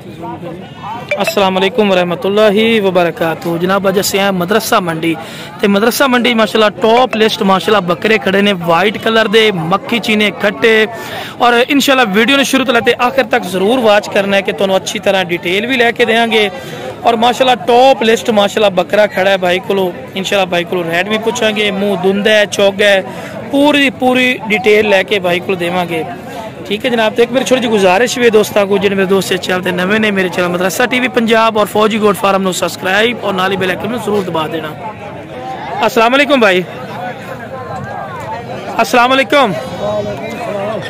अस्सलाम वालेकुम रहमतुल्लाहि व बरकातहू। जनाब अज अस हैं मदरसा मंडी ते मदरसा मंडी माशाल्लाह टॉप लिस्ट माशाल्लाह बकरे खड़े ने वाइट कलर दे, मक्खी चीने खट्टे। और इंशाल्लाह वीडियो ने शुरू तो लेते आखिर तक जरूर वॉच करना है कि तुहानू अच्छी तरह डिटेल भी लैके देंगे। और माशाल्लाह टॉप लिस्ट माशाल्लाह बकरा खड़ा है भाई को। इंशाल्लाह भाई को रेट भी पूछेंगे, मुँह धुंदा है चौगा है, पूरी डिटेल लैके भाई को देवांगे। ठीक है जनाब। तो एक मेरी छोटी जी गुजारिश भी है दोस्तों को, जिन्हें मेरे दोस्त चैनल नवे ने मेरे चैनल मदरसा टीवी पंजाब और फौजी गोड फार्म को सब्सक्राइब और नाली बेल आइकन में जरूर दबा देना। अस्सलाम वालेकुम भाई। अस्सलाम वालेकुम।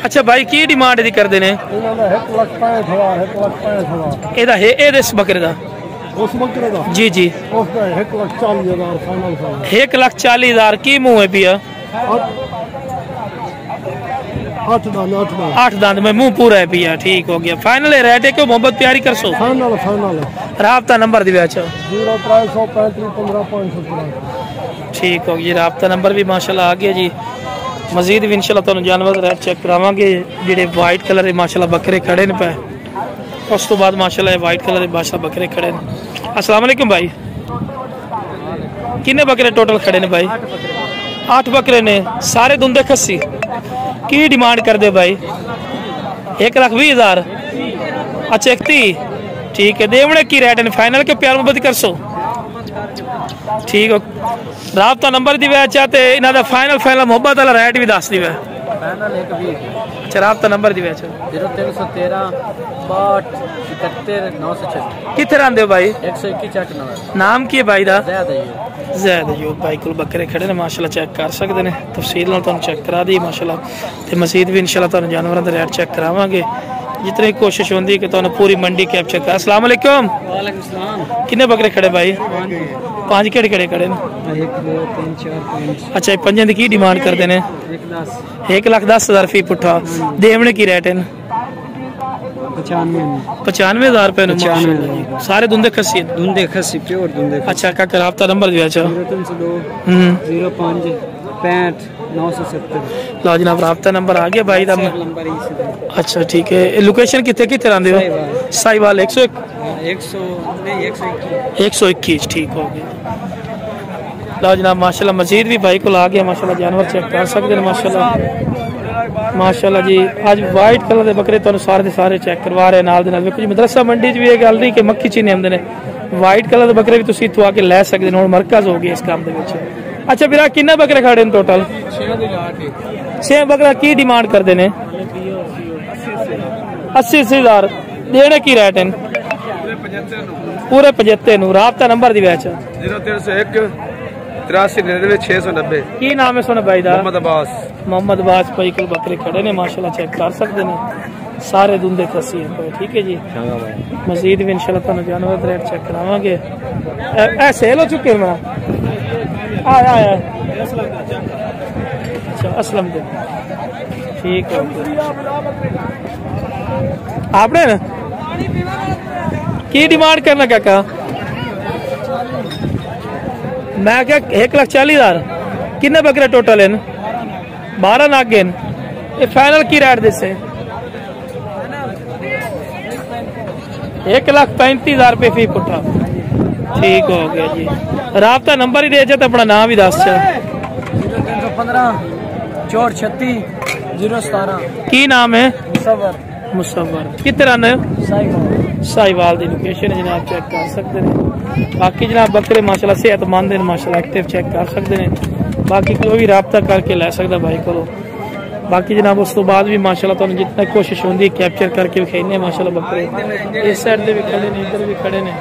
अच्छा भाई की डिमांड दी करते ने? एदा है इस बकरे दा? उस बकरे दा जी जी 1,40,000 की मुँह है पिया? 8 दांत में मुंह पूरा है पिया। ठीक हो गया। फाइनल रेट है क्यों मोहब्बत प्यारी कर सो? फाइनल राब्ता नंबर दिया। 0335 ठीक हो गया। राब्ता नंबर भी माशाल्लाह आ गया जी। मजीद भी इंशाल्लाह तुहानू जानवर रेट चेक करावांगे। जेडे वाइट कलर के माशाल्लाह बकरे खड़े ने पे, उस तो बाद माशाल्लाह वाइट कलर के माशाल्लाह बकरे खड़े ने। अस्सलाम वालेकुम भाई। कितने बकरे टोटल खड़े ने भाई? 8 बकरे ने, सारे दुंदे खस्सी। की डिमांड कर दे भाई? 1,20,000। अच्छा 31। ठीक है। देवने की रेट है फाइनल के प्यार मोहब्बत कर सो? ठीक है। राब्ता नंबर दिया चाहते इन्हों का फाइनल मोहब्बत वाला रेट भी दस दिया। अच्छा राब्ता नंबर दिया 0313 62 कितने रहते हो भाई? 121 नाम की है भाई दा? ज़ैद अयूब भाई को बकरे खड़े ने माशाल्लाह चेक कर सकते हैं। तफसील नाल तुहानू चेक करा दी माशाल्लाह। ते मजीद भी इंशाल्लाह तुहानू जानवरों का रेट चेक करावांगे। जितनी कोशिश होती है कि तुहानू पूरी मंडी कैप्चर कर। अस्सलाम वालेकुम। वालेकुम सलाम। कितने बकरे खड़े भाई? 5 केड़े केड़े खड़े ने? 1 2 3 4 5। अच्छा 5 की डिमांड करते हैं? 1,10,000 फी पुट्ठा। देवने की रेट है? 95,000 रुपए। सारे धुंधे खस्सी? धुंधे खस्सी प्योर धुंधे। अच्छा का राब्ता नंबर दिया? 0302 05 65 970। लो जनाब राब्ता नंबर आ गया भाई दा। अच्छा ठीक है। लोकेशन कितने कितने आंदे हो? साहिवाल 121। ठीक हो गया। लो जनाब माशाल्लाह मजीद भी भाई को आ गया माशाल्लाह। जानवर चेक कर सकते हैं माशाल्लाह जी। आज वाइट कलर के बकरे तो सारे चेक करवा रहे नाल दे नाल। देखो जी मदरसा मंडी भी एक गल नहीं कि मक्खी चीने आंदे ने, वाइट कलर के बकरे भी तुसीं इत्थों आके लै सकदे हो। मरकज हो गया इस काम दे विच। अच्छा फिर किन्ने बकरे खड़े ने टोटल? 6 बकरा की डिमांड करते हैं? 80,000। देने की रेट है? पूरे 75। राब्ता नंबर दी बैच? 0301 83 690। की नाम है सोना भाई दा? मोहम्मद अब्बास भाई को बकरे खड़े ने माशाल्लाह चेक कर सकते हैं। सारे धुंधे खस्सी हैं। ठीक है जी। मजीद भी इंशाल्लाह तुहानू जानवर रेट चेक करावांगे। ए सेल हो चुके हैं? आया अच्छा असलम दे। ठीक है। आपने ना की डिमांड करना क्या कहा? मैं क्या 1,40,000। कितने बकरे टोटल हैं? 12 नागे। ये फाइनल की रेट दे? 1,35,000 रुपये फी पुट्ठा। ठीक हो गया जी। राब्ता नंबर ही दे तो अपना नाम भी दस। 0315 64 017। की नाम है? मुसव्वर। कितने रहने? साहिवाल की लोकेशन है जनाब चेक कर सकते हैं। बाकी जनाब बकरे माशाल्लाह सेहतमंद हैं माशाल्लाह एक्टिव चेक कर सकते हैं। बाकी कोई भी राब्ता करके लै सकता भाई को। बाकी जनाब उस तो बाद भी माशाल्लाह तुहानू जितना कोशिश होती है कैप्चर करके विखाने माशाल्लाह बकरे। इस साइड भी खड़े ने, इधर भी खड़े ने।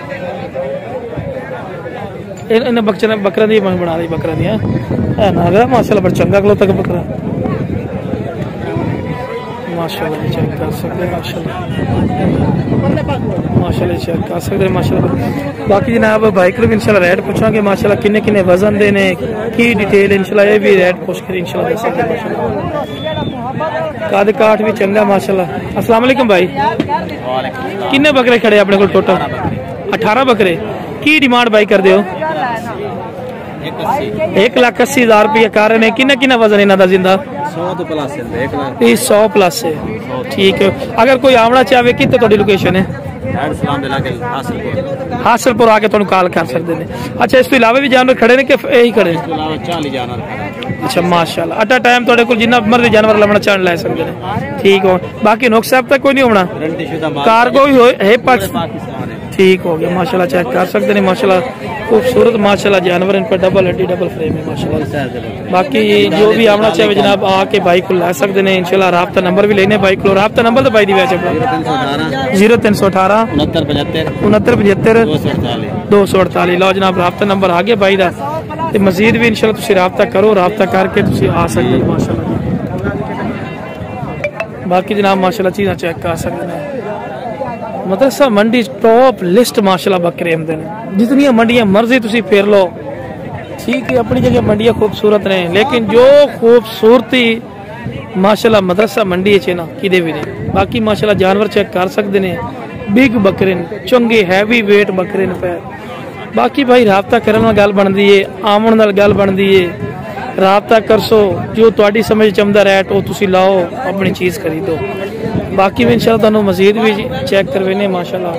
इन बकरा दी बना दी बकरा दी है ना माशाल्लाह बड़ा चंगा खलोता का बकरा माशाल्लाह चेक कर सकते हैं। माशाल्लाह चेक कर सकते हैं माशाल्लाह। बाकी जनाब भाई को भी इंशाल्लाह रेट पूछांगे माशाल्लाह किन्ने किन्ने वजन देने की डिटेल इंशाल्लाह ये भी रेट पूछ कर इंशाल्लाह दे सकते हैं माशाल्लाह। काद काठ भी चंगा माशाल्लाह। अस्सलाम वालेकुम भाई। किन्ने बकरे खड़े अपने को टोटल? 18 बकरे। की डिमांड भाई कर दो? 1,80,000 रुपया कर रहे हैं। किन्ना किन्ना वजन इन्हों का जिंदा? 100 प्लस है। ठीक है। अगर कोई आवना चाहे कितने लोकेशन है? हासिलपुर आके तुहानू कॉल कर सकते हैं। अच्छा इस तो इलावा भी जानवर खड़े ने कि यही खड़े ने? 40 जानवर। अच्छा माशाल्लाह अट अ टाइम तुहाडे कोल जिन्ना मर्जी जानवर लमना चाहन लै सकते हैं। ठीक हो बाकी नुक्स साहब तक कोई नहीं होना कार्गो भी है पाकिस्तान। ठीक हो गया माशाल्लाह चेक कर सकते हैं माशाल्लाह खूबसूरत माशाल्लाह जानवर इन पर डबल हड्डी डबल फ्रेम है माशाल्लाह। बाकी जो भी आना चाहे जनाब आके बाइक को ला सकते हैं इंशाल्लाह। राब्ता नंबर भी लेने बाइक को राब्ता नंबर तो बाई दी वैसे 0318 6975 248 लो जनाब राब्ता नंबर आ गया बाई दा ते मजीद भी इंशाल्लाह तुसी राब्ता करो राब्ता करके तुसी आ सकते हो माशाल्लाह। बाकी जनाब माशाल्लाह चीज़ां चेक कर सकते हैं। मदरसा मंडी टॉप लिस्ट माशाल्लाह बकरे आमदे ने जितनी मंडियां मर्जी तुसी फेर लो। ठीक है अपनी जगह मंडियां खूबसूरत ने लेकिन जो खूबसूरती माशाल्लाह मदरसा मंडी च ना किदे भी नहीं। बाकी माशाल्लाह जानवर चेक कर सकते हैं बिग बकरे चंगे हैवी वेट बकरे ने पैर। बाकी भाई राबता करने नाल गल बनदी है आमन नाल गल बनदी है राबता करसो जो तुहाडी समझ चमदा रैट वो तुसी लाओ अपनी चीज़ खरीदो। बाकी भी इंशाल्लाह तुहानू मजीद भी चेक करवेने माशाल्लाह।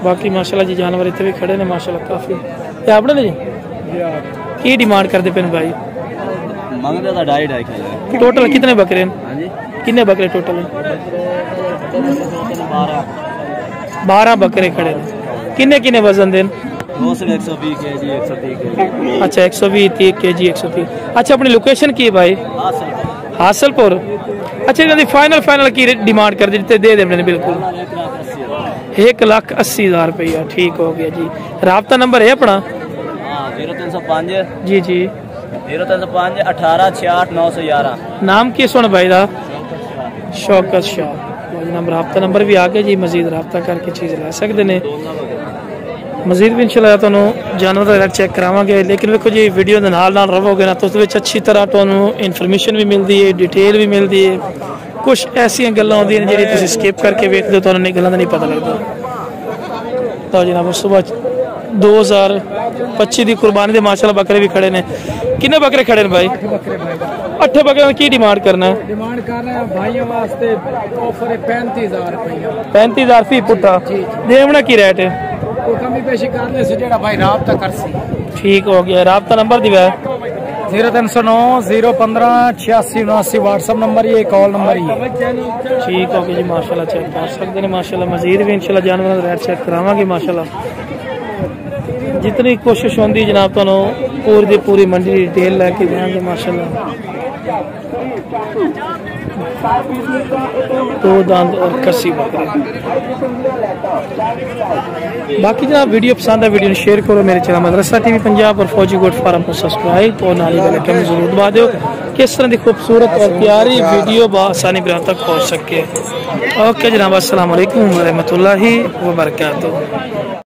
बाकी माशाल्लाह जी जानवर इतने भी खड़े ने माशाल्लाह काफ़ी ते आपने ने जी की डिमांड करते पे भाई? मंगदे दा 2.5 टोटल कितने बकरे हैं? कितने बकरे टोटल हैं? 12 बकरे खड़े हैं। किन्ने किन्ने वजन देन? 120 kg 130 kg। अच्छा 120 30 kg 130। अच्छा अपनी लोकेशन की है भाई? हासिलपुर। अच्छा इन्होंने फाइनल की डिमांड कर दी दे देने बिल्कुल 1,80,000 रुपया। ठीक हो गया जी। राब्ता नंबर है अपना? 0305 जी जी 0305 18 66 911। नाम की सुन भाई दा? शौकत शाह। नंबर राब्ता नंबर भी आ गया जी मजीद राब्ता करके चीज़ लै सकते हैं। मजीद भी इंशाल्लाह तुहानू जानवर का रेट चेक करावांगे। लेकिन देखो जी वीडियो के नाल रहोगे ना तो अच्छी तरह तुहानू इन्फॉर्मेशन भी मिलती है डिटेल भी मिलती है। कुछ ऐसी गल्लां होंदियां ने जिहड़ी तुसीं स्किप करके वेखदे हो तुहानू गल्लां दा नहीं पता लगता। तो जनाब सुबह 2025 की कुर्बानी के माशाल्लाह बकरे भी खड़े ने। कितने बकरे खड़े ने भाई? 8 बकरे की डिमांड करना है? डिमांड कर रहे हैं भाइयों वास्ते ऑफर है 35,000 रुपया। 35,000 फी पुट्टा देवना की रेट है? कमी पेशी करने से जेड़ा भाई राब्ता कर सी। ठीक हो गया। राब्ता नंबर दिवा 0309 015 86 79 व्हाट्सएप नंबर ये कॉल नंबर ही। ठीक हो गया जी माशाल्लाह चेक कर सकते हैं माशाल्लाह। मजीद भी इंशाल्लाह जानवर का रेट चेक करावांगे माशाल्लाह। जितनी कोशिश होंगी जनाब तुहानू पूरी दी पूरी मंडी की डिटेल लैके देंगे माशाल्लाह। 2 दांत और कस्सी बकरे। बाकी जनाब वीडियो पसंद है वीडियो शेयर करो मेरे चैनल मदरसा टीवी पंजाब और फौजी गोट फार्म को सब्सक्राइब और नाली वाले कम जरूर दबा दो किस तरह की खूबसूरत और प्यारी वीडियो बआसानी आप तक पहुँच सके। ओके जनाब अस्सलाम वालेकुम व रहमतुल्लाहि व बरकातुहू।